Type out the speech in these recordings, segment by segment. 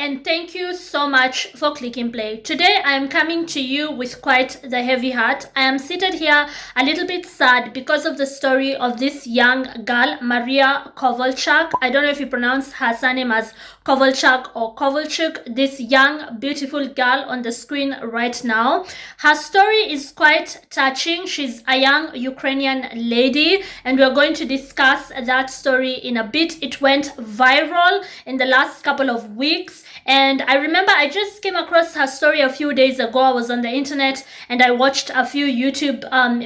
and thank you so much for clicking play. Today I am coming to you with quite the heavy heart. I am seated here a little bit sad because of the story of this young girl, Maria Kovulchuk. I don't know if you pronounce her surname as Kovulchuk or Kovulchuk. This young, beautiful girl on the screen right now. Her story is quite touching. She's a young Ukrainian lady, and we're going to discuss that story in a bit. It went viral in the last couple of weeks, and I remember I just came across her story a few days ago. I was on the internet and I watched a few YouTube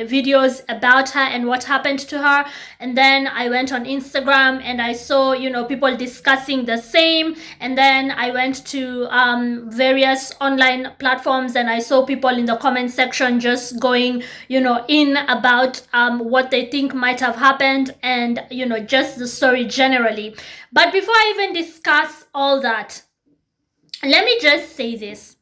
videos about her and what happened to her, and then I went on Instagram and I saw people discussing the same, and then I went to various online platforms and I saw people in the comment section just going in about what they think might have happened, and just the story generally. But before I even discuss all that, let me just say this.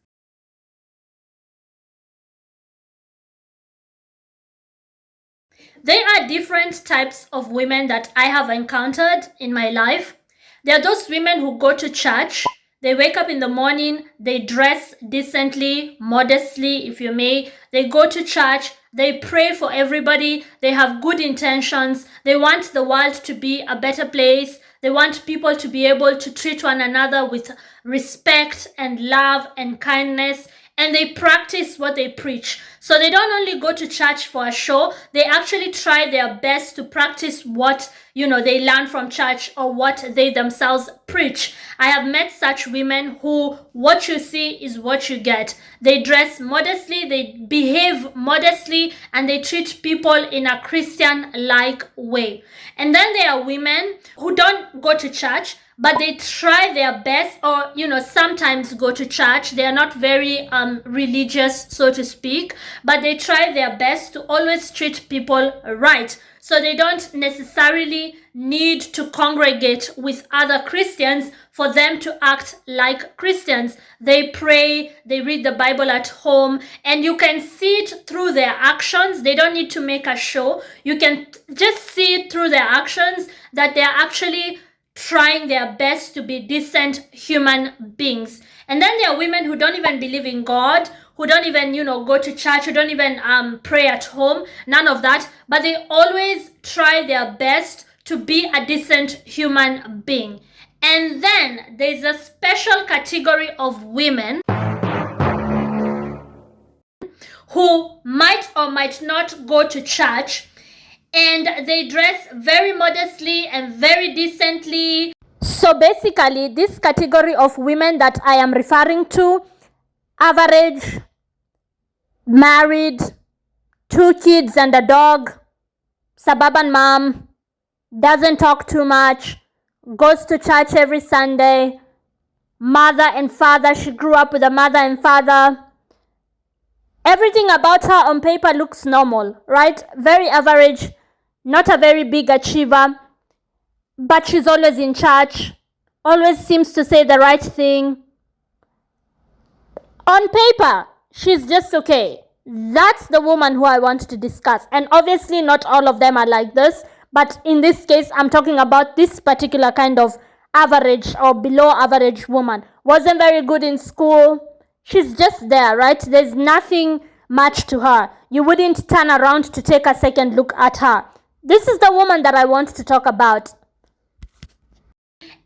There are different types of women that I have encountered in my life. There are those women who go to church. They wake up in the morning, they dress decently, modestly, if you may. They go to church, they pray for everybody, they have good intentions, they want the world to be a better place, they want people to be able to treat one another with respect and love and kindness, and they practice what they preach. So they don't only go to church for a show, they actually try their best to practice what they learn from church or what they themselves preach. I have met such women who what you see is what you get. They dress modestly, they behave modestly, and they treat people in a Christian-like way. And then there are women who don't go to church, but they try their best, or sometimes go to church. They are not very religious, so to speak, but they try their best to always treat people right. So they don't necessarily need to congregate with other Christians for them to act like Christians. They pray, they read the Bible at home, and you can see it through their actions. They don't need to make a show. You can just see it through their actions that they're actually trying their best to be decent human beings. And then there are women who don't even believe in God, who don't even go to church, who don't even pray at home, none of that, but they always try their best to be a decent human being. And then there's a special category of women who might or might not go to church, and they dress very modestly and very decently. So basically, this category of women that I am referring to, average, married, 2 kids and a dog, suburban mom, doesn't talk too much, goes to church every Sunday, mother and father, she grew up with a mother and father. Everything about her on paper looks normal, right? Very average, not a very big achiever, but she's always in church, always seems to say the right thing. On paper, she's just okay. That's the woman who I want to discuss. And obviously not all of them are like this, but in this case, I'm talking about this particular kind of average or below average woman. Wasn't very good in school. She's just there, right? There's nothing much to her. You wouldn't turn around to take a second look at her. This is the woman that I want to talk about.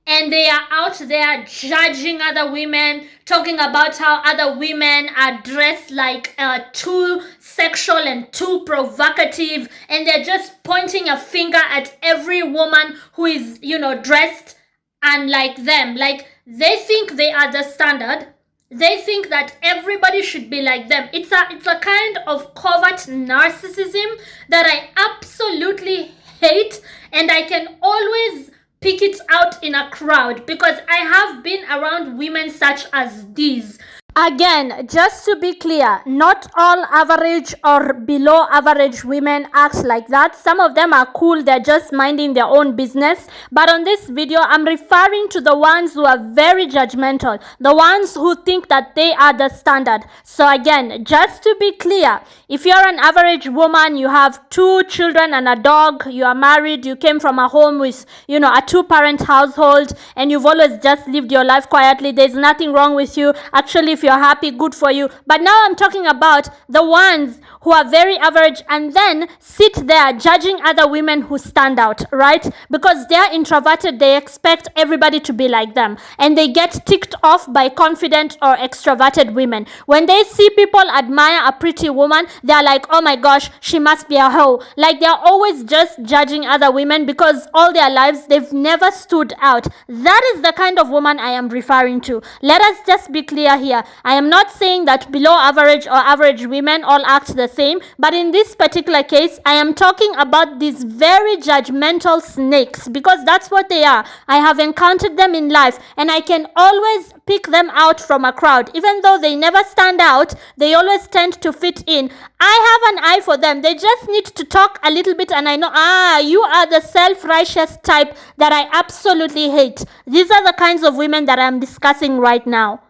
And they are out there judging other women, talking about how other women are dressed like too sexual and too provocative, and they're just pointing a finger at every woman who is, dressed unlike them. Like, they think they are the standard. They think that everybody should be like them. It's a kind of covert narcissism that I absolutely hate, and I can always pick it out in a crowd because I have been around women such as these. Again, just to be clear, not all average or below average women act like that. Some of them are cool, they're just minding their own business. But on this video, I'm referring to the ones who are very judgmental, the ones who think that they are the standard. So again, just to be clear, if you're an average woman, you have 2 children and a dog, you are married, you came from a home with, a 2-parent household, and you've always just lived your life quietly, there's nothing wrong with you. Actually, if you're happy, good for you. But now I'm talking about the ones who are very average and then sit there judging other women who stand out, right? Because they're introverted, they expect everybody to be like them, and they get ticked off by confident or extroverted women. When they see people admire a pretty woman, they're like, oh my gosh, she must be a hoe. Like, they're always just judging other women because all their lives they've never stood out. That is the kind of woman I am referring to. Let us just be clear here. I am not saying that below average or average women all act the same, but in this particular case, I am talking about these very judgmental snakes, because that's what they are. I have encountered them in life, and I can always pick them out from a crowd. Even though they never stand out, they always tend to fit in. I have an eye for them. They just need to talk a little bit and I know, you are the self-righteous type that I absolutely hate. These are the kinds of women that I'm discussing right now.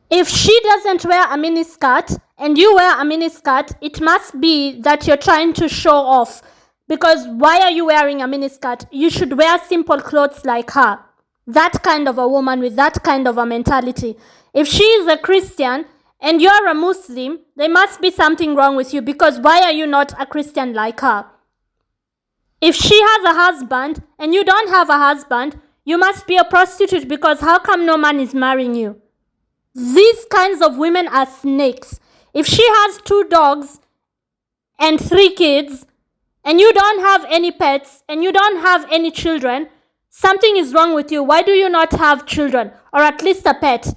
If she doesn't wear a miniskirt and you wear a miniskirt, it must be that you're trying to show off. Because why are you wearing a miniskirt? You should wear simple clothes like her. That kind of a woman with that kind of a mentality. If she is a Christian and you're a Muslim, there must be something wrong with you, because why are you not a Christian like her? If she has a husband and you don't have a husband, you must be a prostitute, because how come no man is marrying you? These kinds of women are snakes. If she has 2 dogs and 3 kids, and you don't have any pets, and you don't have any children, something is wrong with you. Why do you not have children, or at least a pet?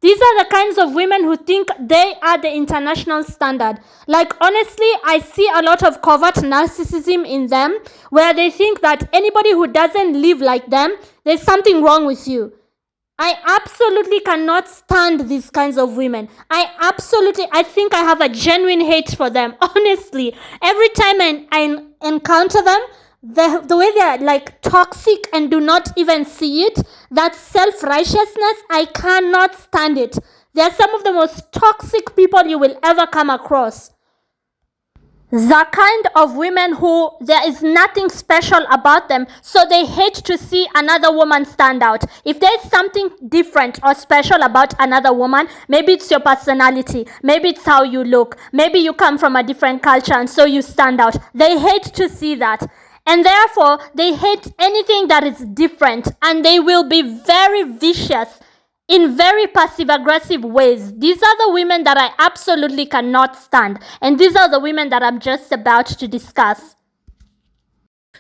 These are the kinds of women who think they are the international standard. Like, honestly, I see a lot of covert narcissism in them, where they think that anybody who doesn't live like them, there's something wrong with you. I absolutely cannot stand these kinds of women. I think I have a genuine hate for them. Honestly, every time I encounter them, the way they're like toxic and do not even see it, that self-righteousness, I cannot stand it. They're some of the most toxic people you will ever come across. The kind of women who there is nothing special about them, so they hate to see another woman stand out. If there's something different or special about another woman, maybe it's your personality, maybe it's how you look, maybe you come from a different culture and so you stand out. They hate to see that. And therefore, they hate anything that is different, and they will be very vicious in very passive-aggressive ways. These are the women that I absolutely cannot stand. And these are the women that I'm just about to discuss.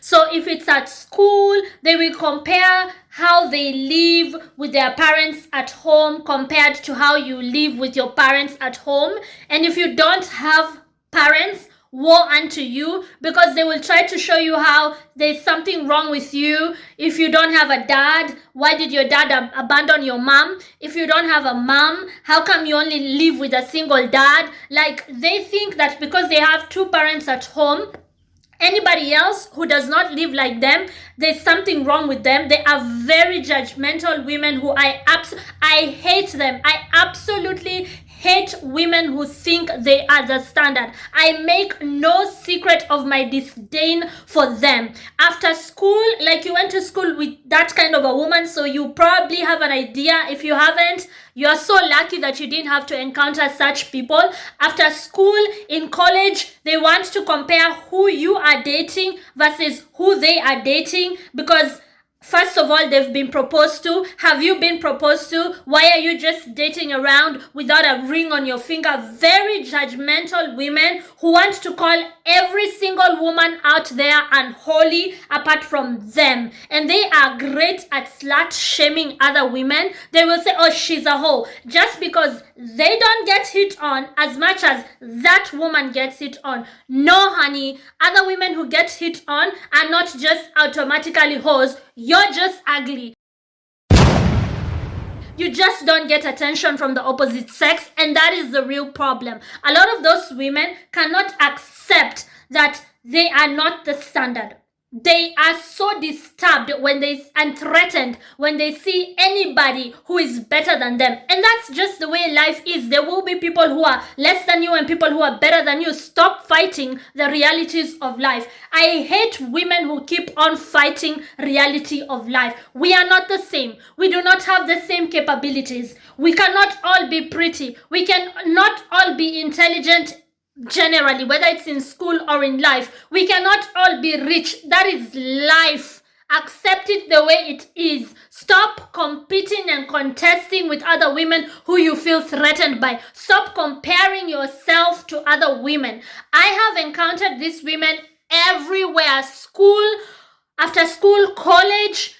So if it's at school, they will compare how they live with their parents at home compared to how you live with your parents at home. And if you don't have parents, woe unto you, because they will try to show you how there's something wrong with you. If you don't have a dad, why did your dad abandon your mom? If you don't have a mom, how come you only live with a single dad? Like, they think that because they have 2 parents at home, anybody else who does not live like them, there's something wrong with them. They are very judgmental women who I hate them. I absolutely hate women who think they are the standard. I make no secret of my disdain for them. After school, like, you went to school with that kind of a woman, so you probably have an idea. If you haven't, you are so lucky that you didn't have to encounter such people. After school, in college, they want to compare who you are dating versus who they are dating, because first of all, they've been proposed to. Have you been proposed to? Why are you just dating around without a ring on your finger? Very judgmental women who want to call every single woman out there unholy apart from them. And they are great at slut shaming other women. They will say, oh, she's a hoe, just because they don't get hit on as much as that woman gets hit on. No, honey, other women who get hit on are not just automatically hoes. You're just ugly. You just don't get attention from the opposite sex, and that is the real problem. A lot of those women cannot accept that they are not the standard. They are so disturbed and threatened when they see anybody who is better than them. And that's just the way life is. There will be people who are less than you and people who are better than you. Stop fighting the realities of life. I hate women who keep on fighting reality of life. We are not the same. We do not have the same capabilities. We cannot all be pretty. We cannot all be intelligent. Generally, whether it's in school or in life, we cannot all be rich. That is life. Accept it the way it is. Stop competing and contesting with other women who you feel threatened by. Stop comparing yourself to other women. I have encountered these women everywhere. School, after school, college,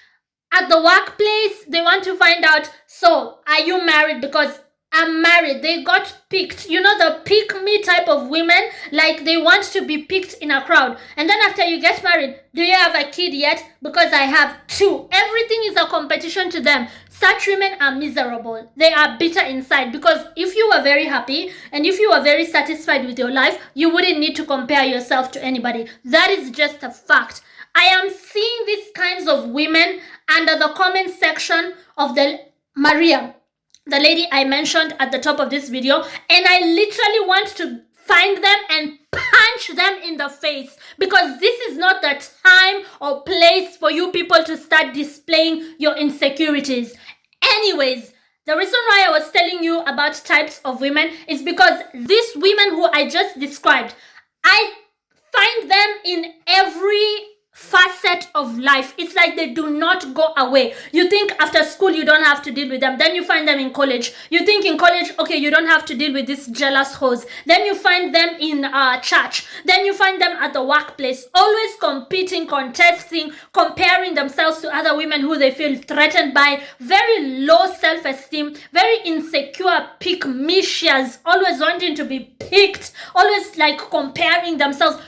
at the workplace. They want to find out, so are you married? Because I'm married. They got picked. You know, the pick me type of women, like they want to be picked in a crowd. And then after you get married, do you have a kid yet? Because I have 2. Everything is a competition to them. Such women are miserable. They are bitter inside, because if you were very happy and if you were very satisfied with your life, you wouldn't need to compare yourself to anybody. That is just a fact. I am seeing these kinds of women under the comment section of the Maria, the lady I mentioned at the top of this video, and I literally want to find them and punch them in the face, because this is not the time or place for you people to start displaying your insecurities. Anyways, the reason why I was telling you about types of women is because these women who I just described, I find them in every facet of life. It's like they do not go away. You think after school you don't have to deal with them, then you find them in college. You think in college, okay, you don't have to deal with this jealous hoes, then you find them in church, then you find them at the workplace, always competing, contesting, comparing themselves to other women who they feel threatened by, very low self-esteem, very insecure, pick-me-shias, always wanting to be picked, always like comparing themselves.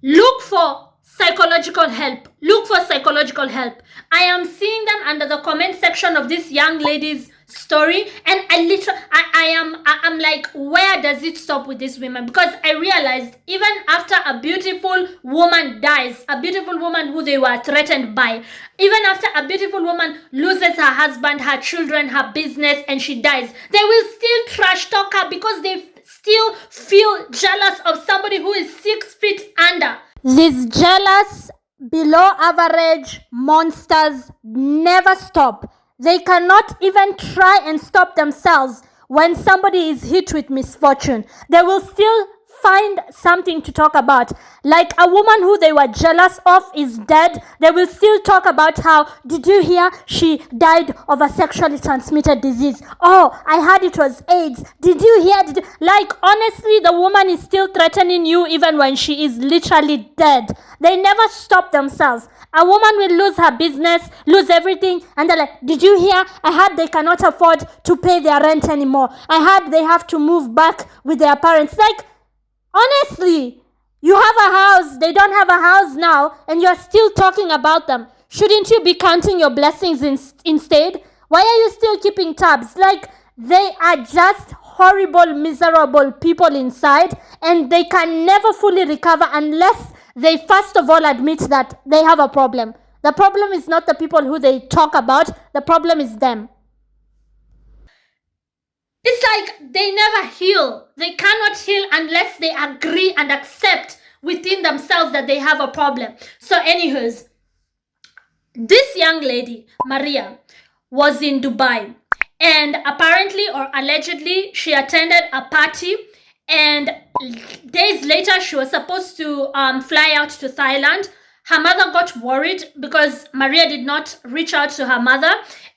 Look for psychological help. Look for psychological help. I am seeing them under the comment section of this young lady's story, and I'm like, where does it stop with these women? Because I realized even after a beautiful woman dies, a beautiful woman who they were threatened by, even after a beautiful woman loses her husband, her children, her business, and she dies, they will still trash talk her because they still feel jealous of somebody who is 6 feet under. These jealous, below average monsters never stop. They cannot even try and stop themselves when somebody is hit with misfortune. They will still find something to talk about. Like a woman who they were jealous of is dead, they will still talk about how, did you hear she died of a sexually transmitted disease? Oh, I heard it was AIDS. Did you hear? Like, honestly, the woman is still threatening you even when she is literally dead. They never stop themselves. A woman will lose her business, lose everything, and they're like, did you hear? I heard they cannot afford to pay their rent anymore. I heard they have to move back with their parents. Like, honestly, you have a house, they don't have a house now, and you're still talking about them. Shouldn't you be counting your blessings instead? Why are you still keeping tabs? Like, they are just horrible, miserable people inside, and they can never fully recover unless they first of all admit that they have a problem. The problem is not the people who they talk about, the problem is them. It's like they never heal. They cannot heal unless they agree and accept within themselves that they have a problem. So anyways, this young lady, Maria, was in Dubai. And apparently or allegedly, she attended a party. And days later, she was supposed to fly out to Thailand. Her mother got worried because Maria did not reach out to her mother.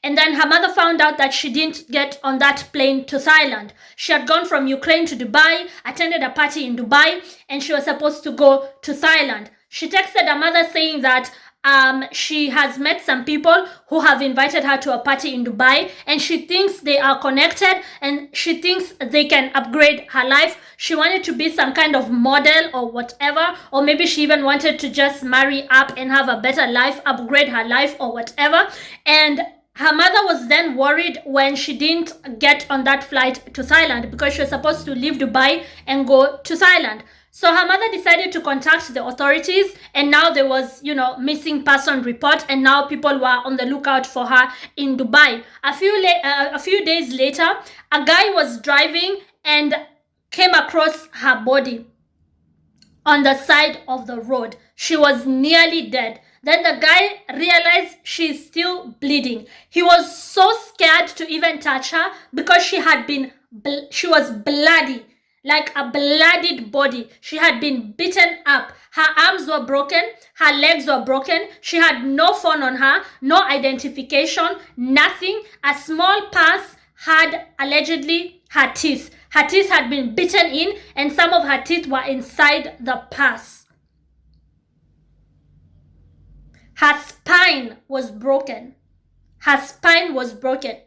And then her mother found out that she didn't get on that plane to Thailand. She had gone from Ukraine to Dubai, attended a party in Dubai, and she was supposed to go to Thailand. She texted her mother saying that she has met some people who have invited her to a party in Dubai, and she thinks they are connected and she thinks they can upgrade her life. She wanted to be some kind of model or whatever, or maybe she even wanted to just marry up and have a better life, upgrade her life or whatever. And her mother was then worried when she didn't get on that flight to Thailand, because she was supposed to leave Dubai and go to Thailand. So her mother decided to contact the authorities, and now there was, missing person report, and now people were on the lookout for her in Dubai. A few days later, a guy was driving and came across her body on the side of the road. She was nearly dead. Then the guy realized she's still bleeding. He was so scared to even touch her because she was bloody, like a bloodied body. She had been beaten up. Her arms were broken. Her legs were broken. She had no phone on her, no identification, nothing. A small purse had allegedly her teeth. Her teeth had been bitten in, and some of her teeth were inside the purse. Her spine was broken. Her spine was broken.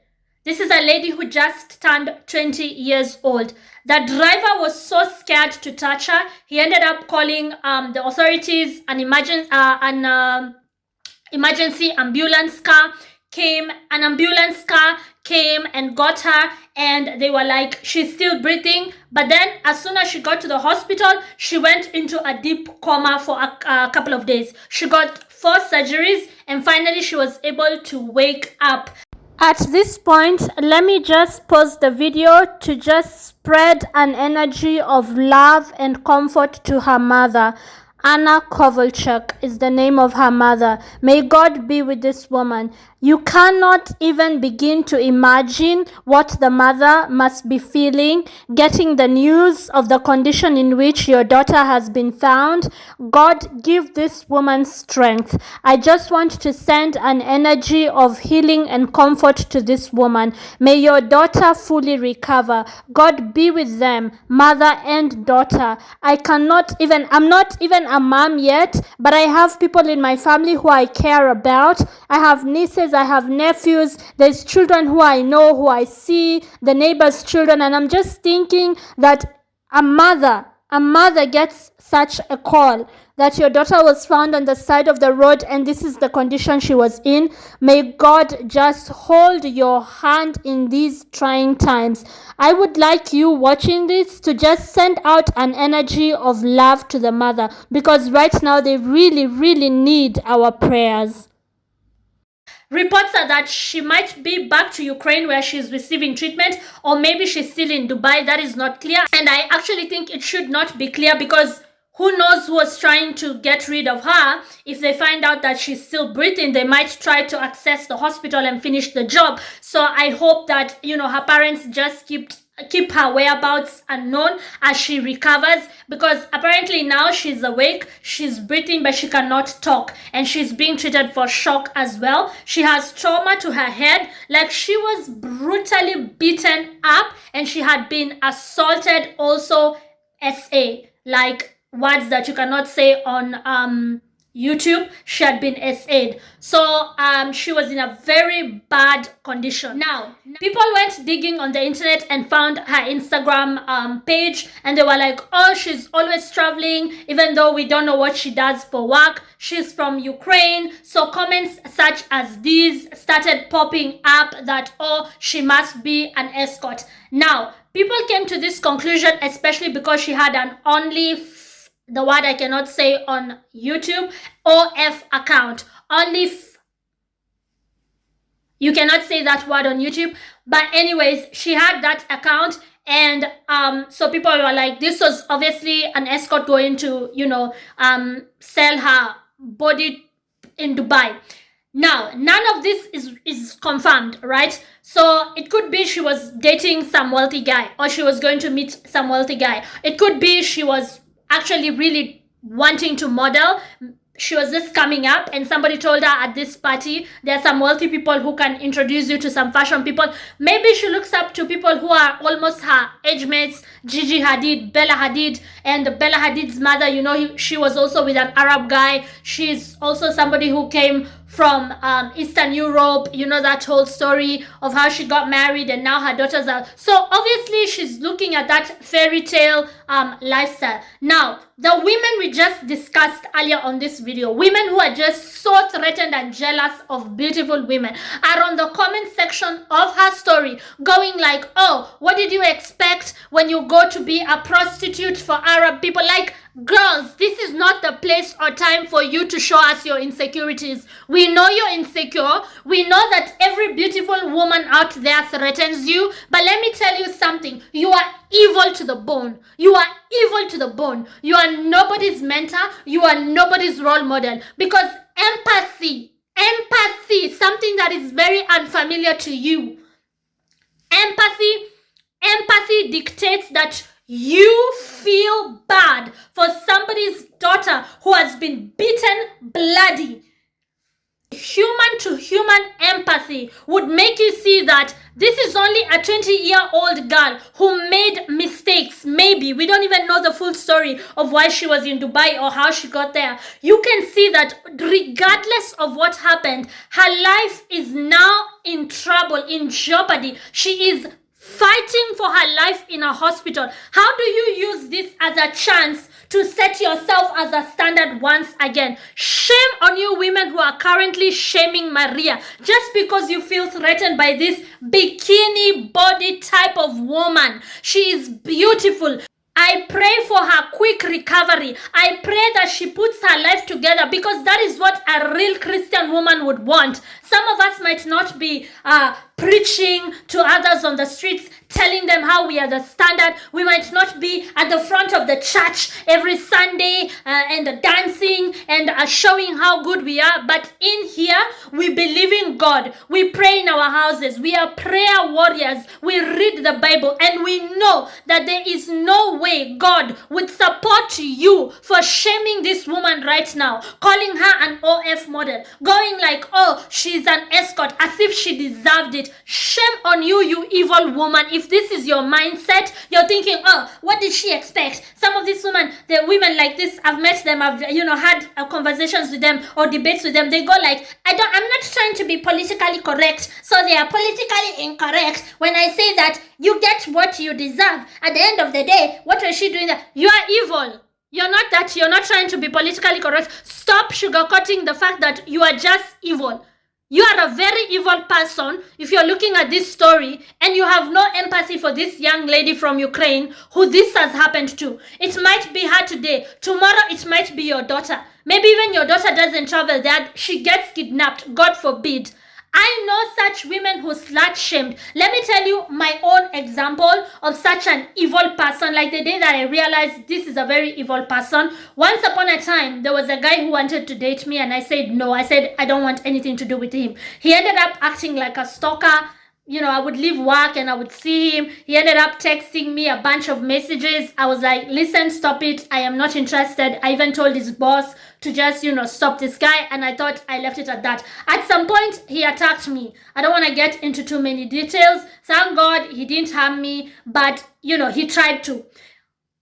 This is a lady who just turned 20 years old. The driver was so scared to touch her. He ended up calling the authorities. An emergency ambulance car came. An ambulance car came and got her, and they were like, she's still breathing. But then as soon as she got to the hospital, she went into a deep coma for a couple of days. She got 4 surgeries, and finally she was able to wake up. At this point, let me just pause the video to just spread an energy of love and comfort to her mother. Anna Kovulchuk is the name of her mother. May God be with this woman. You cannot even begin to imagine what the mother must be feeling, getting the news of the condition in which your daughter has been found. God, give this woman strength. I just want to send an energy of healing and comfort to this woman. May your daughter fully recover. God be with them, mother and daughter. I'm not even a mom yet, but I have people in my family who I care about. I have nieces, I have nephews, there's children who I know, who I see, the neighbors' children, and I'm just thinking that a mother gets such a call that your daughter was found on the side of the road and this is the condition she was in. May God just hold your hand in these trying times. I would like you watching this to just send out an energy of love to the mother, because right now they really, really need our prayers. Reports are that she might be back to Ukraine where she's receiving treatment, or maybe she's still in Dubai. That is not clear. And I actually think it should not be clear, because who knows who was trying to get rid of her. If they find out that she's still breathing, they might try to access the hospital and finish the job. So I hope that, her parents just keep her whereabouts unknown as she recovers, because apparently now she's awake, she's breathing, but she cannot talk, and she's being treated for shock as well. She has trauma to her head, like she was brutally beaten up, and she had been assaulted also, SA, like words that you cannot say on YouTube. She had been SA'd. So she was in a very bad condition. Now, people went digging on the internet and found her Instagram page, and they were like, oh, she's always traveling, even though we don't know what she does for work. She's from Ukraine. So comments such as these started popping up that, oh, she must be an escort. Now, people came to this conclusion, especially because she had an the word I cannot say on YouTube, OF account. You cannot say that word on YouTube. But anyways, she had that account, and so people were like, this was obviously an escort going to, sell her body in Dubai. Now, none of this is confirmed, right? So it could be she was dating some wealthy guy, or she was going to meet some wealthy guy. It could be she was actually really wanting to model. she was just coming up and somebody told her at this party there are some wealthy people who can introduce you to some fashion people. Maybe she looks up to people who are almost her age mates, Gigi Hadid, Bella Hadid, and Bella Hadid's mother, she was also with an Arab guy. She's also somebody who came from Eastern Europe, that whole story of how she got married and now her daughters are. So obviously she's looking at that fairy tale lifestyle. Now, the women we just discussed earlier on this video, women who are just so threatened and jealous of beautiful women, are on the comment section of her story going like, oh, what did you expect when you go to be a prostitute for Arab people? Like, girls, this is not the place or time for you to show us your insecurities. We know you're insecure. We know that every beautiful woman out there threatens you. But let me tell you something. You are evil to the bone. You are evil to the bone. You are nobody's mentor. You are nobody's role model. Because empathy, something that is very unfamiliar to you. Empathy dictates that you feel bad for somebody's daughter who has been beaten bloody. Human to human empathy would make you see that this is only a 20-year-old girl who made mistakes. Maybe we don't even know the full story of why she was in Dubai or how she got there. You can see that regardless of what happened, her life is now in trouble, in jeopardy. She is fighting for her life in a hospital. How do you use this as a chance to set yourself as a standard once again? Shame on you women who are currently shaming Maria just because you feel threatened by this bikini body type of woman. She is beautiful. I pray for her quick recovery. I pray that she puts her life together, because that is what a real Christian woman would want. Some of us might not be preaching to others on the streets, telling them how we are the standard. We might not be at the front of the church every Sunday and dancing and showing how good we are. But in here, we believe in God. We pray in our houses. We are prayer warriors. We read the Bible, and we know that there is no way God would support you for shaming this woman right now, calling her an OF model, going like, oh, she's an escort, as if she deserved it. Shame on you, you evil woman. If this is your mindset, you're thinking, oh, what did she expect? Some of these women, the women like this, I've met them, I've had conversations with them or debates with them. They go like, I'm not trying to be politically correct, so they are politically incorrect when I say that you get what you deserve. At the end of the day, what was she doing there? You are evil. You're not trying to be politically correct. Stop sugarcoating the fact that you are just evil. You are a very evil person if you're looking at this story and you have no empathy for this young lady from Ukraine who this has happened to. It might be her today. Tomorrow it might be your daughter. Maybe even your daughter doesn't travel there. She gets kidnapped. God forbid. I know such women who slut-shamed. Let me tell you my own example of such an evil person. Like the day that I realized this is a very evil person. Once upon a time, there was a guy who wanted to date me and I said no. I said I don't want anything to do with him. He ended up acting like a stalker. I would leave work and I would see him. He ended up texting me a bunch of messages. I was like, listen, stop it. I am not interested. I even told his boss to just, stop this guy. And I thought I left it at that. At some point, he attacked me. I don't want to get into too many details. Thank God he didn't harm me. But, he tried to.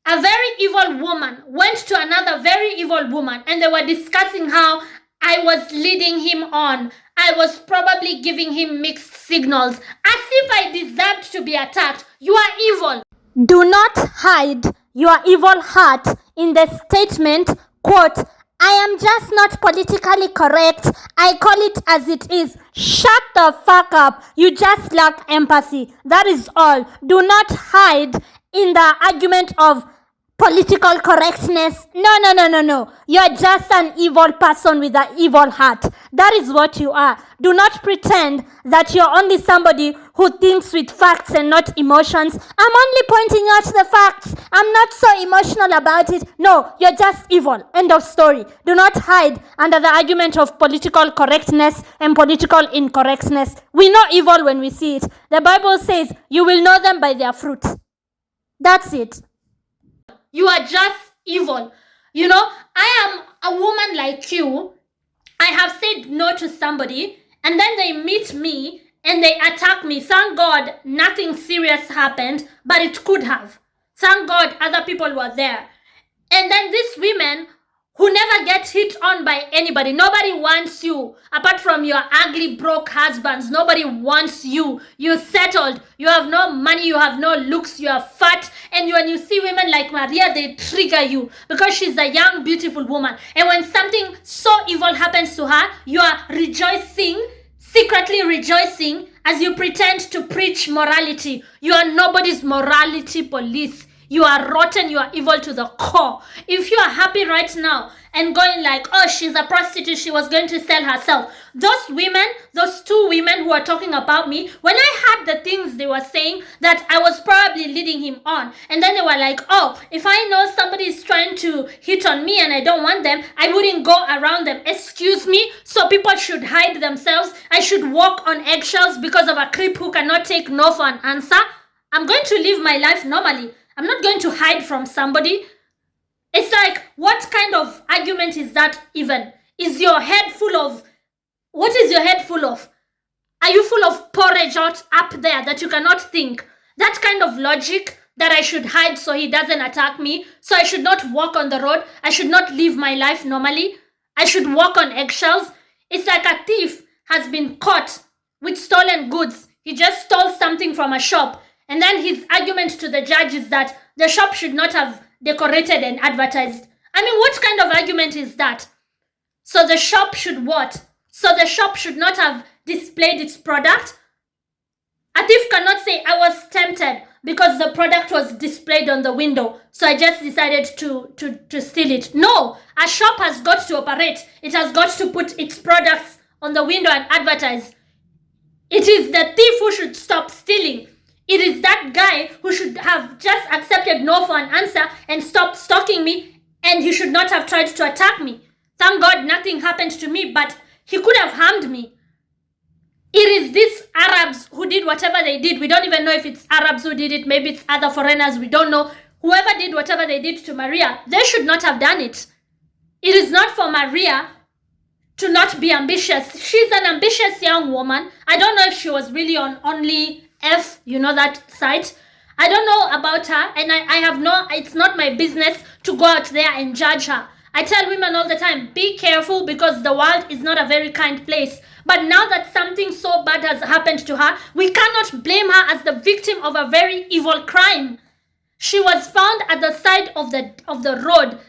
A very evil woman went to another very evil woman. And they were discussing how I was leading him on. I was probably giving him mixed signals, as if I deserved to be attacked. You are evil. Do not hide your evil heart in the statement, quote, I am just not politically correct. I call it as it is. Shut the fuck up. You just lack empathy. That is all. Do not hide in the argument of political correctness. No. You're just an evil person with an evil heart. That is what you are. Do not pretend that you're only somebody who thinks with facts and not emotions. I'm only pointing out the facts. I'm not so emotional about it. No, you're just evil. End of story. Do not hide under the argument of political correctness and political incorrectness. We know evil when we see it. The Bible says you will know them by their fruit. That's it. You are just evil. I am a woman like you, I have said no to somebody, and then they meet me and they attack me. Thank God nothing serious happened, but it could have. Thank God other people were there. And then these women who never get hit on by anybody. Nobody wants you apart from your ugly, broke husbands. Nobody wants you. You're settled. You have no money. You have no looks. You are fat. And when you see women like Maria, they trigger you because she's a young, beautiful woman. And when something so evil happens to her, you are rejoicing, secretly rejoicing as you pretend to preach morality. You are nobody's morality police. You are rotten, you are evil to the core. If you are happy right now and going like, oh, she's a prostitute, she was going to sell herself. Those women, those two women who are talking about me, when I heard the things they were saying, that I was probably leading him on. And then they were like, oh, if I know somebody is trying to hit on me and I don't want them, I wouldn't go around them. Excuse me? So people should hide themselves. I should walk on eggshells because of a creep who cannot take no for an answer. I'm going to live my life normally. I'm not going to hide from somebody. It's like, what kind of argument is that even? Is your head full of... What is your head full of? Are you full of porridge out up there that you cannot think? That kind of logic that I should hide so he doesn't attack me, so I should not walk on the road, I should not live my life normally, I should walk on eggshells. It's like a thief has been caught with stolen goods. He just stole something from a shop. And then his argument to the judge is that the shop should not have decorated and advertised. I mean, what kind of argument is that? So the shop should what? So the shop should not have displayed its product? A thief cannot say, I was tempted because the product was displayed on the window, so I just decided to steal it. No, a shop has got to operate. It has got to put its products on the window and advertise. It is the thief who should stop stealing. It is that guy who should have just accepted no for an answer and stopped stalking me, and he should not have tried to attack me. Thank God nothing happened to me, but he could have harmed me. It is these Arabs who did whatever they did. We don't even know if it's Arabs who did it. Maybe it's other foreigners. We don't know. Whoever did whatever they did to Maria, they should not have done it. It is not for Maria to not be ambitious. She's an ambitious young woman. I don't know if she was really on Only F, you know that site. I don't know about her, and I have no, it's not my business to go out there and judge her. I tell women all the time, be careful because the world is not a very kind place. But now that something so bad has happened to her, we cannot blame her as the victim of a very evil crime. She was found at the side of the road.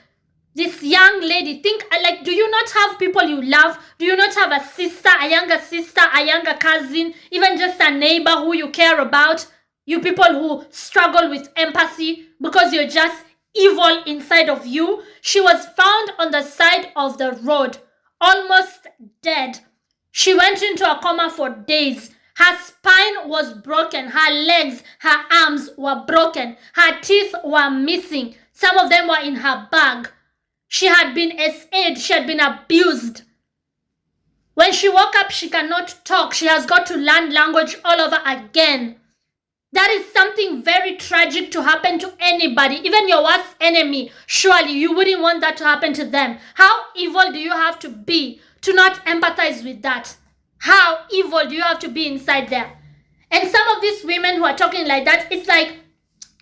This young lady, do you not have people you love? Do you not have a sister, a younger cousin, even just a neighbor who you care about? You people who struggle with empathy because you're just evil inside of you. She was found on the side of the road, almost dead. She went into a coma for days. Her spine was broken. Her legs, her arms were broken. Her teeth were missing. Some of them were in her bag. She had been SA'd. She had been abused. When she woke up, she cannot talk. She has got to learn language all over again. That is something very tragic to happen to anybody, even your worst enemy. Surely you wouldn't want that to happen to them. How evil do you have to be to not empathize with that? How evil do you have to be inside there? And some of these women who are talking like that, it's like,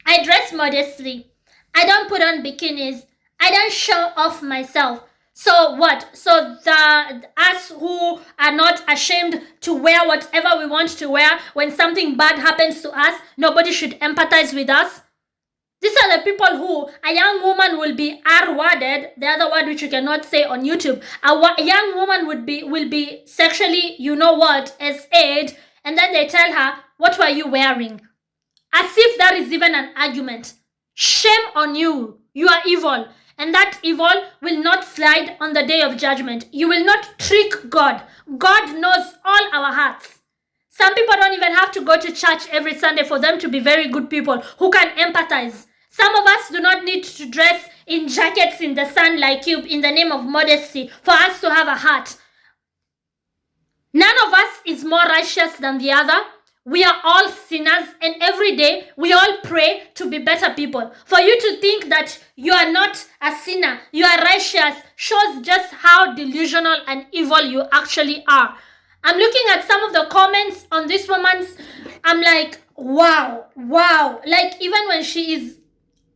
I dress modestly. I don't put on bikinis. I don't show off myself. So what? So us who are not ashamed to wear whatever we want to wear, when something bad happens to us, nobody should empathize with us. These are the people who a young woman will be R-worded, the other word which you cannot say on YouTube. A young woman will be sexually, SA'd, and then they tell her, what were you wearing? As if that is even an argument. Shame on you. You are evil. And that evil will not slide on the day of judgment. You will not trick God. God knows all our hearts. Some people don't even have to go to church every Sunday for them to be very good people who can empathize. Some of us do not need to dress in jackets in the sun like you in the name of modesty for us to have a heart. None of us is more righteous than the other. We are all sinners, and every day we all pray to be better people. For you to think that you are not a sinner, you are righteous, shows just how delusional and evil you actually are. I'm looking at some of the comments on this woman's, I'm like, wow. Like, even when she is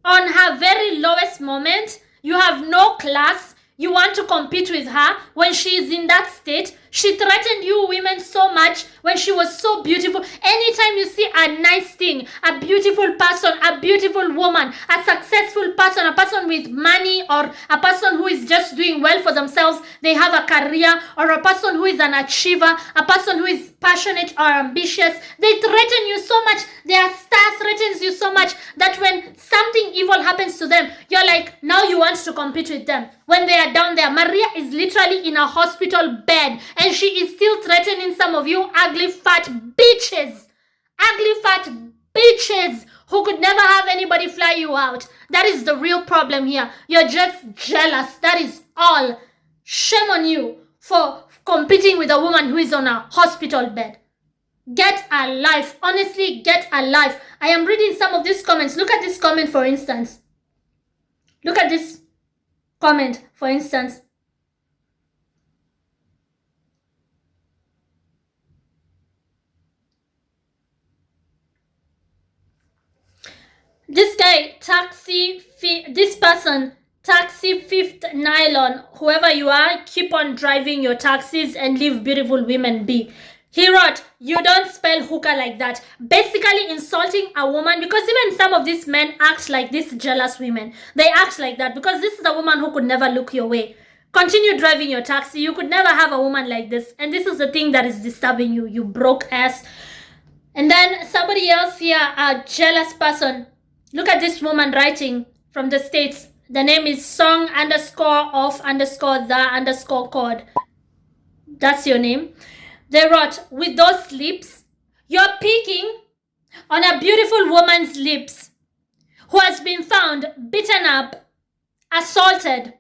on her very lowest moment, you have no class, you want to compete with her. When she is in that state, she threatened you women so much when she was so beautiful. Anytime you see a nice thing, a beautiful person, a beautiful woman, a successful person, a person with money, or a person who is just doing well for themselves, they have a career, or a person who is an achiever, a person who is passionate or ambitious, they threaten you so much, their star threatens you so much that when something evil happens to them, you're like, now you want to compete with them. When they are down there, Maria is literally in a hospital bed, and she is still threatening some of you ugly fat bitches who could never have anybody fly you out. That is the real problem here. You're just jealous. That is all. Shame on you for competing with a woman who is on a hospital bed. Get a life. Honestly, get a life. I am reading some of these comments. Look at this comment, for instance. Look at this comment, for instance. This guy, this person, taxi fifth nylon, whoever you are, keep on driving your taxis and leave beautiful women be. He wrote, you don't spell hooker like that. Basically insulting a woman, because even some of these men act like these jealous women. They act like that because this is a woman who could never look your way. Continue driving your taxi. You could never have a woman like this. And this is the thing that is disturbing you, you broke ass. And then somebody else here, a jealous person. Look at this woman writing from the States. The name is song_of_the_code. That's your name. They wrote, with those lips, you're picking on a beautiful woman's lips who has been found beaten up, assaulted,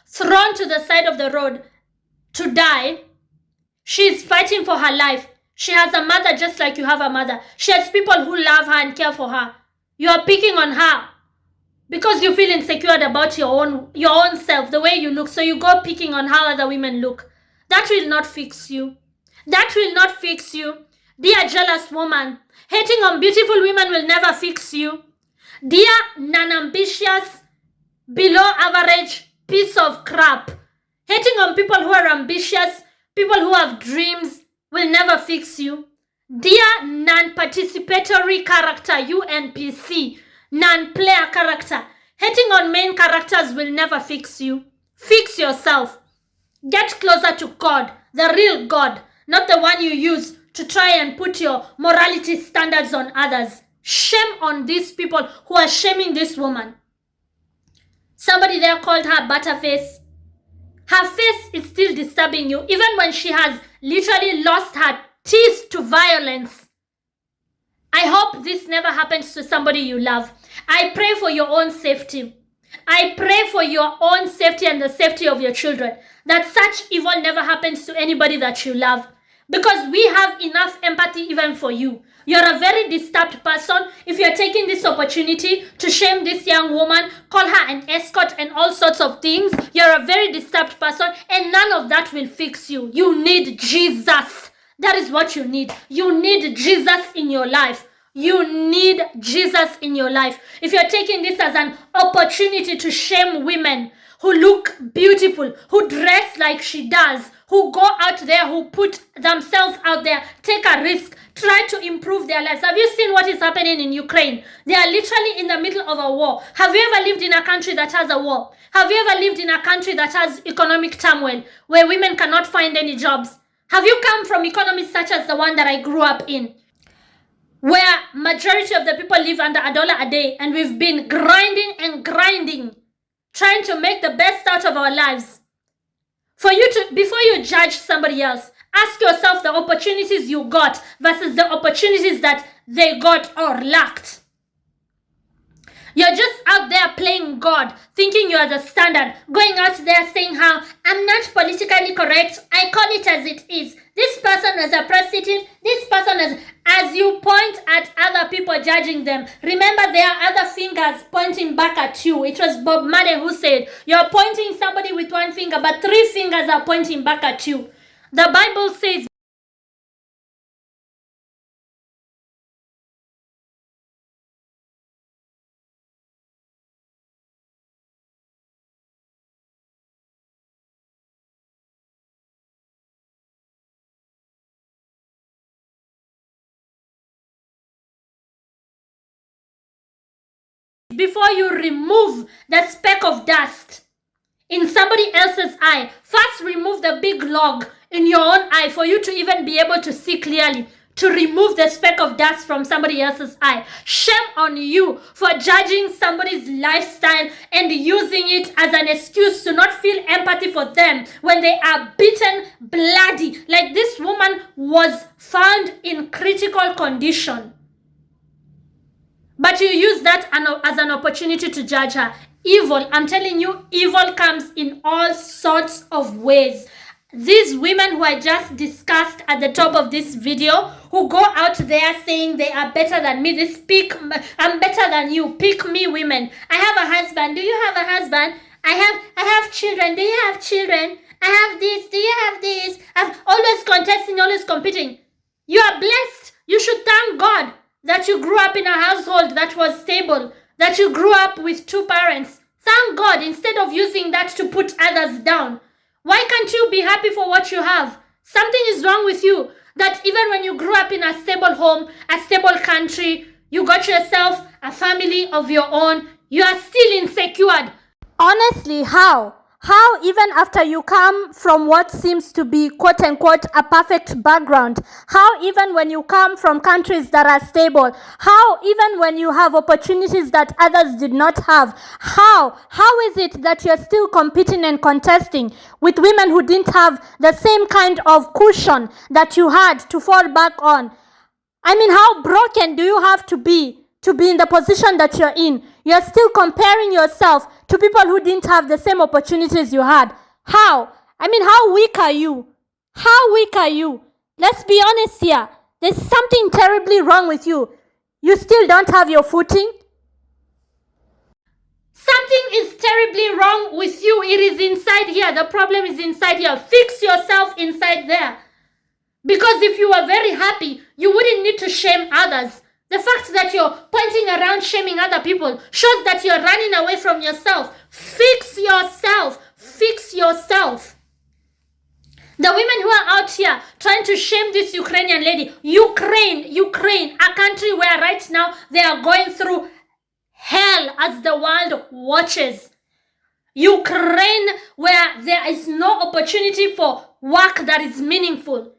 thrown to the side of the road to die. She's fighting for her life. She has a mother just like you have a mother. She has people who love her and care for her. You are picking on her because you feel insecure about your own self, the way you look. So you go picking on how other women look. That will not fix you. That will not fix you. Dear jealous woman, hating on beautiful women will never fix you. Dear non-ambitious, below average piece of crap, hating on people who are ambitious, people who have dreams, will never fix you. Dear non-participatory character, UNPC, non-player character, hating on main characters will never fix you. Fix yourself. Get closer to God, the real God, not the one you use to try and put your morality standards on others. Shame on these people who are shaming this woman. Somebody there called her Butterface. Her face is still disturbing you, even when she has literally lost her teeth to violence. I hope this never happens to somebody you love. I pray for your own safety. I pray for your own safety and the safety of your children, that such evil never happens to anybody that you love. Because we have enough empathy even for you. You're a very disturbed person. If you're taking this opportunity to shame this young woman, call her an escort and all sorts of things, you're a very disturbed person, and none of that will fix you. You need Jesus. That is what you need. You need Jesus in your life. You need Jesus in your life. If you're taking this as an opportunity to shame women who look beautiful, who dress like she does, who go out there, who put themselves out there, take a risk, try to improve their lives. Have you seen what is happening in Ukraine? They are literally in the middle of a war. Have you ever lived in a country that has a war? Have you ever lived in a country that has economic turmoil, where women cannot find any jobs? Have you come from economies such as the one that I grew up in, where majority of the people live under $1 a day, and we've been grinding and grinding, trying to make the best out of our lives? For you to, before you judge somebody else, ask yourself the opportunities you got versus the opportunities that they got or lacked. You're just out there playing God, thinking you are the standard, going out there saying how, I'm not politically correct, I call it as it is. This person is a prostitute, this person is... As you point at other people judging them, remember there are other fingers pointing back at you. It was Bob Marley who said, you're pointing somebody with one finger, but 3 fingers are pointing back at you. The Bible says, before you remove the speck of dust in somebody else's eye, first remove the big log in your own eye for you to even be able to see clearly, to remove the speck of dust from somebody else's eye. Shame on you for judging somebody's lifestyle and using it as an excuse to not feel empathy for them when they are beaten, bloody. Like this woman was found in critical condition. But you use that as an opportunity to judge her. Evil, I'm telling you, evil comes in all sorts of ways. These women who I just discussed at the top of this video, who go out there saying they are better than me, I'm better than you, pick me women. I have a husband. Do you have a husband? I have children. Do you have children? I have this. Do you have this? I'm always contesting, always competing. You are blessed. You should thank God that you grew up in a household that was stable, that you grew up with 2 parents. Thank God instead of using that to put others down. Why can't you be happy for what you have? Something is wrong with you. That even when you grew up in a stable home, a stable country, you got yourself a family of your own, you are still insecure. Honestly, how? How even after you come from what seems to be quote unquote a perfect background, how even when you come from countries that are stable, how even when you have opportunities that others did not have, how is it that you're still competing and contesting with women who didn't have the same kind of cushion that you had to fall back on? I mean, how broken do you have to be in the position that you're in? You're still comparing yourself to people who didn't have the same opportunities you had. How? I mean, how weak are you? How weak are you? Let's be honest here. There's something terribly wrong with you. You still don't have your footing. Something is terribly wrong with you. It is inside here. The problem is inside here. Fix yourself inside there. Because if you were very happy, you wouldn't need to shame others. The fact that you're pointing around shaming other people shows that you're running away from yourself. Fix yourself. Fix yourself. The women who are out here trying to shame this Ukrainian lady. Ukraine, a country where right now they are going through hell as the world watches. Ukraine, where there is no opportunity for work that is meaningful.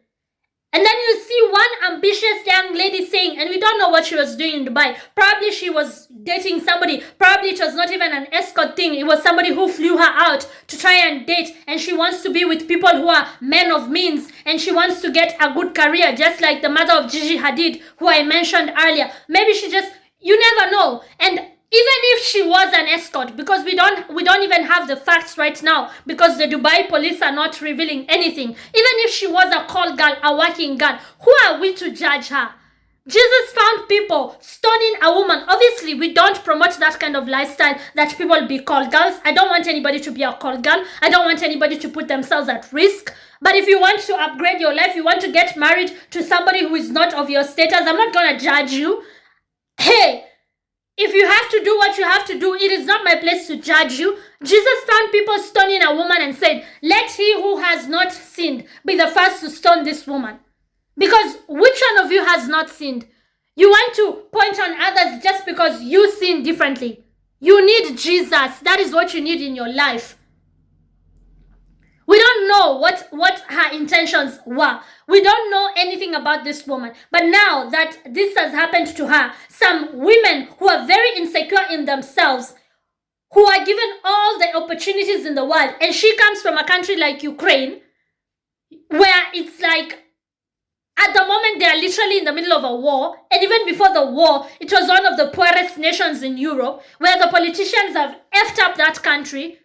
And then you see one ambitious young lady saying, and we don't know what she was doing in Dubai. Probably she was dating somebody. Probably it was not even an escort thing. It was somebody who flew her out to try and date. And she wants to be with people who are men of means. And she wants to get a good career, just like the mother of Gigi Hadid, who I mentioned earlier. Maybe she just, you never know. And even if she was an escort, because we don't even have the facts right now, because the Dubai police are not revealing anything. Even if she was a call girl, a working girl, who are we to judge her? Jesus found people stoning a woman. Obviously, we don't promote that kind of lifestyle that people be call girls. I don't want anybody to be a call girl. I don't want anybody to put themselves at risk. But if you want to upgrade your life, you want to get married to somebody who is not of your status, I'm not going to judge you. Hey, if you have to do what you have to do, it is not my place to judge you. Jesus found people stoning a woman and said, let he who has not sinned be the first to stone this woman. Because which one of you has not sinned? You want to point on others just because you sin differently. You need Jesus. That is what you need in your life. We don't know what her intentions were. We don't know anything about this woman. But now that this has happened to her, some women who are very insecure in themselves, who are given all the opportunities in the world, and she comes from a country like Ukraine, where it's like, at the moment they are literally in the middle of a war, and even before the war, it was one of the poorest nations in Europe, where the politicians have effed up that country.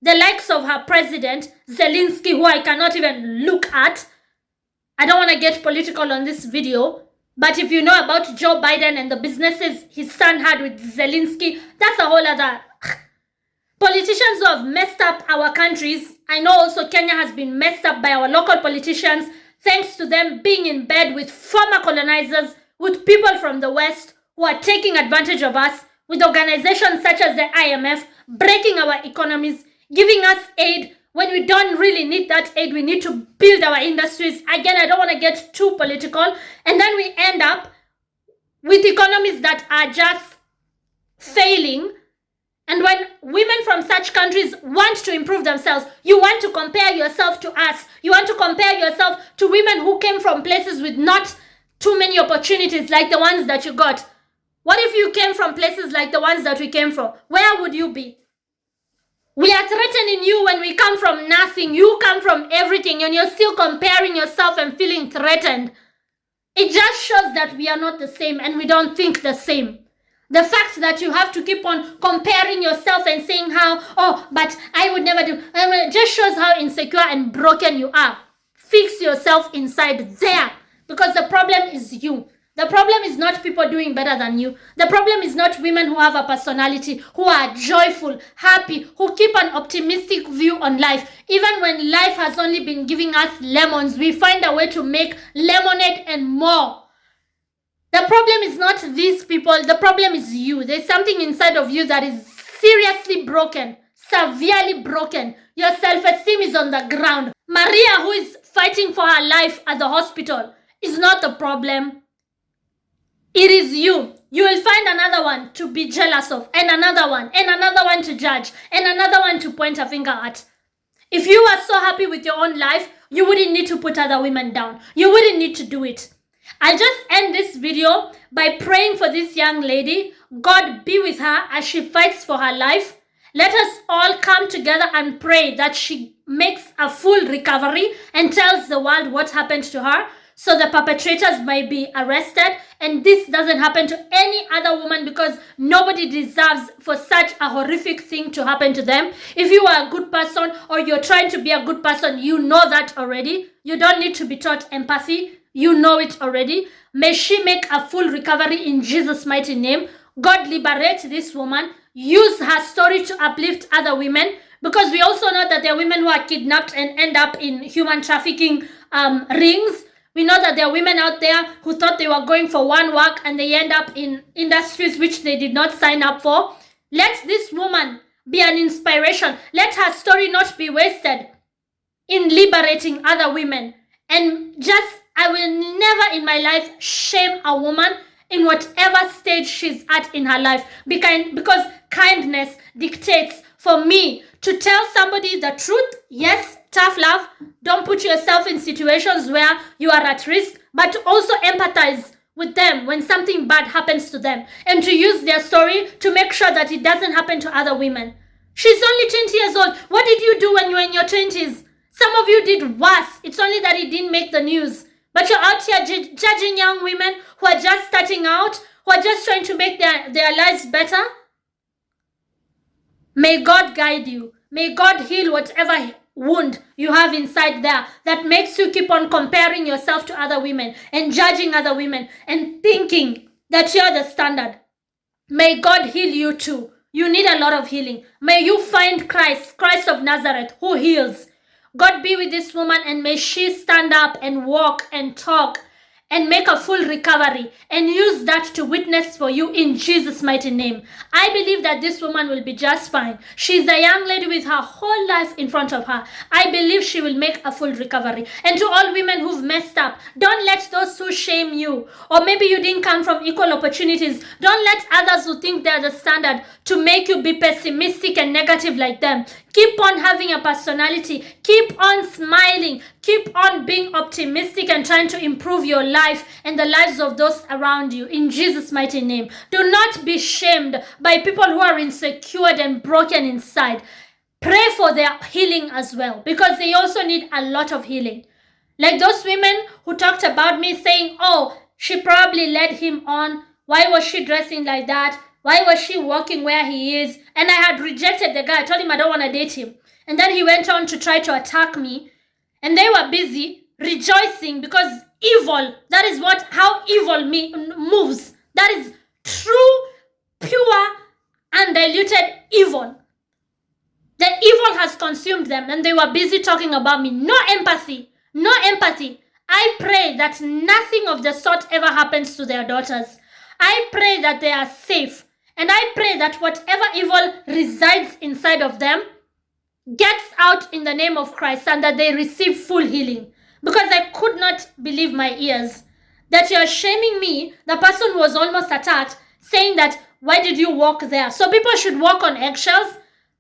The likes of her president, Zelensky, who I cannot even look at. I don't want to get political on this video. But if you know about Joe Biden and the businesses his son had with Zelensky, that's a whole other... Politicians who have messed up our countries. I know also Kenya has been messed up by our local politicians, thanks to them being in bed with former colonizers, with people from the West who are taking advantage of us, with organizations such as the IMF, breaking our economies, giving us aid when we don't really need that aid. We need to build our industries. Again, I don't want to get too political. And then we end up with economies that are just failing. And when women from such countries want to improve themselves, you want to compare yourself to us. You want to compare yourself to women who came from places with not too many opportunities like the ones that you got. What if you came from places like the ones that we came from? Where would you be? We are threatening you when we come from nothing. You come from everything, and you're still comparing yourself and feeling threatened. It just shows that we are not the same and we don't think the same. The fact that you have to keep on comparing yourself and saying how, oh, but I would never do, it just shows how insecure and broken you are. Fix yourself inside there, because the problem is you. The problem is not people doing better than you. The problem is not women who have a personality, who are joyful, happy, who keep an optimistic view on life. Even when life has only been giving us lemons, we find a way to make lemonade and more. The problem is not these people. The problem is you. There's something inside of you that is seriously broken, severely broken. Your self-esteem is on the ground. Maria, who is fighting for her life at the hospital, is not the problem. It is you. You will find another one to be jealous of, and another one to judge, and another one to point a finger at. If you are so happy with your own life, you wouldn't need to put other women down. You wouldn't need to do it. I'll just end this video by praying for this young lady. God be with her as she fights for her life. Let us all come together and pray that she makes a full recovery and tells the world what happened to her, so the perpetrators might be arrested and this doesn't happen to any other woman, because nobody deserves for such a horrific thing to happen to them. If you are a good person or you're trying to be a good person, you know that already. You don't need to be taught empathy. You know it already. May she make a full recovery in Jesus' mighty name. God liberate this woman. Use her story to uplift other women, because we also know that there are women who are kidnapped and end up in human trafficking rings. We know that there are women out there who thought they were going for one work and they end up in industries which they did not sign up for. Let this woman be an inspiration. Let her story not be wasted in liberating other women. And I will never in my life shame a woman in whatever stage she's at in her life, because kindness dictates for me to tell somebody the truth. Yes, tough love. Don't put yourself in situations where you are at risk, but also empathize with them when something bad happens to them, and to use their story to make sure that it doesn't happen to other women. She's only 20 years old. What did you do when you were in your 20s? Some of you did worse. It's only that it didn't make the news. But you're out here judging young women who are just starting out, who are just trying to make their lives better. May God guide you. May God heal whatever wound you have inside there that makes you keep on comparing yourself to other women and judging other women and thinking that you're the standard. May God heal you too. You need a lot of healing. May you find Christ of Nazareth, who heals. God be with this woman, and may she stand up and walk and talk and make a full recovery and use that to witness for you in Jesus' mighty name. I believe that this woman will be just fine. She's a young lady with her whole life in front of her. I believe she will make a full recovery. And to all women who've messed up, don't let those who shame you, or maybe you didn't come from equal opportunities, don't let others who think they're the standard to make you be pessimistic and negative like them. Keep on having a personality. Keep on smiling. Keep on being optimistic and trying to improve your life and the lives of those around you in Jesus' mighty name. Do not be shamed by people who are insecure and broken inside. Pray for their healing as well, because they also need a lot of healing. Like those women who talked about me saying, oh, she probably led him on. Why was she dressing like that? Why was she walking where he is? And I had rejected the guy. I told him I don't want to date him. And then he went on to try to attack me. And they were busy. rejoicing, because evil, that is how evil moves. That is true, pure, undiluted evil. The evil has consumed them, and they were busy talking about me. No empathy. No empathy. I pray that nothing of the sort ever happens to their daughters. I pray that they are safe. And I pray that whatever evil resides inside of them gets out in the name of Christ, and that they receive full healing. Because I could not believe my ears that you're shaming me, the person who was almost attacked, saying that, why did you walk there? So people should walk on eggshells.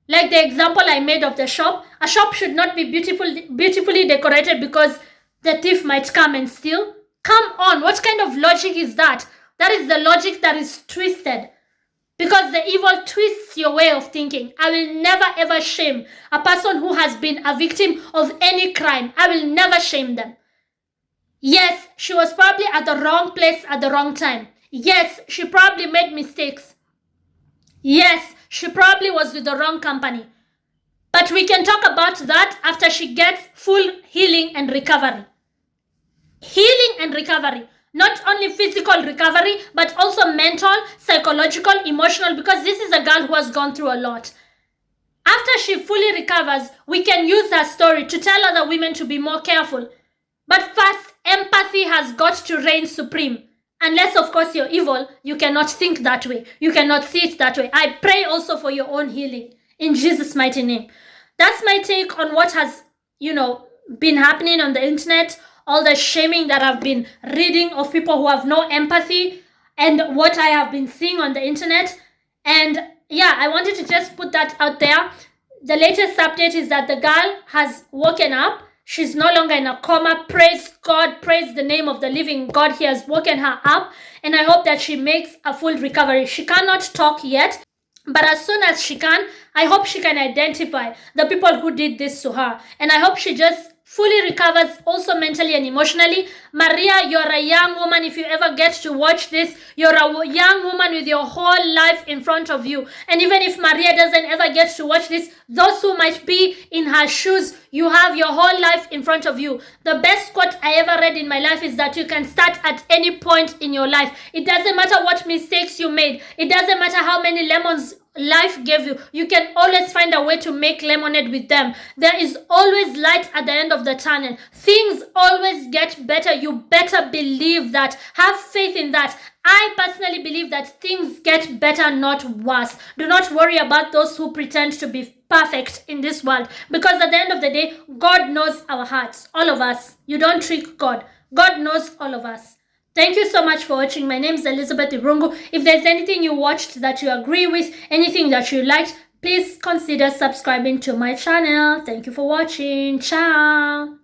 Like the example I made of the shop. A shop should not be beautifully decorated because the thief might come and steal. Come on, what kind of logic is that? That is the logic that is twisted. Because the evil twists your way of thinking. I will never ever shame a person who has been a victim of any crime. I will never shame them. Yes, she was probably at the wrong place at the wrong time. Yes, she probably made mistakes. Yes, she probably was with the wrong company. But we can talk about that after she gets full healing and recovery. Healing and recovery. Not only physical recovery, but also mental, psychological, emotional, because this is a girl who has gone through a lot. After she fully recovers, we can use her story to tell other women to be more careful. But first, empathy has got to reign supreme. Unless, of course, you're evil, you cannot think that way. You cannot see it that way. I pray also for your own healing in Jesus' mighty name. That's my take on what has, been happening on the internet, all the shaming that I've been reading of people who have no empathy, and what I have been seeing on the internet. And yeah, I wanted to just put that out there. The latest update is that the girl has woken up. She's no longer in a coma. Praise God. Praise the name of the living God. He has woken her up. And I hope that she makes a full recovery. She cannot talk yet. But as soon as she can, I hope she can identify the people who did this to her. And I hope she just fully recovers also mentally and emotionally. Maria, you're a young woman. If you ever get to watch this, you're a young woman with your whole life in front of you. And even if Maria doesn't ever get to watch this, those who might be in her shoes, you have your whole life in front of you. The best quote I ever read in my life is that you can start at any point in your life. It doesn't matter what mistakes you made. It doesn't matter how many lemons life gave you. You can always find a way to make lemonade with them. There is always light at the end of the tunnel. Things always get better. You better believe that. Have faith in that. I personally believe that things get better, not worse. Do not worry about those who pretend to be perfect in this world, because at the end of the day, God knows our hearts, all of us. You don't trick God. God knows all of us. Thank you so much for watching. My name is Elizabeth Irungu. If there's anything you watched that you agree with, anything that you liked, please consider subscribing to my channel. Thank you for watching. Ciao.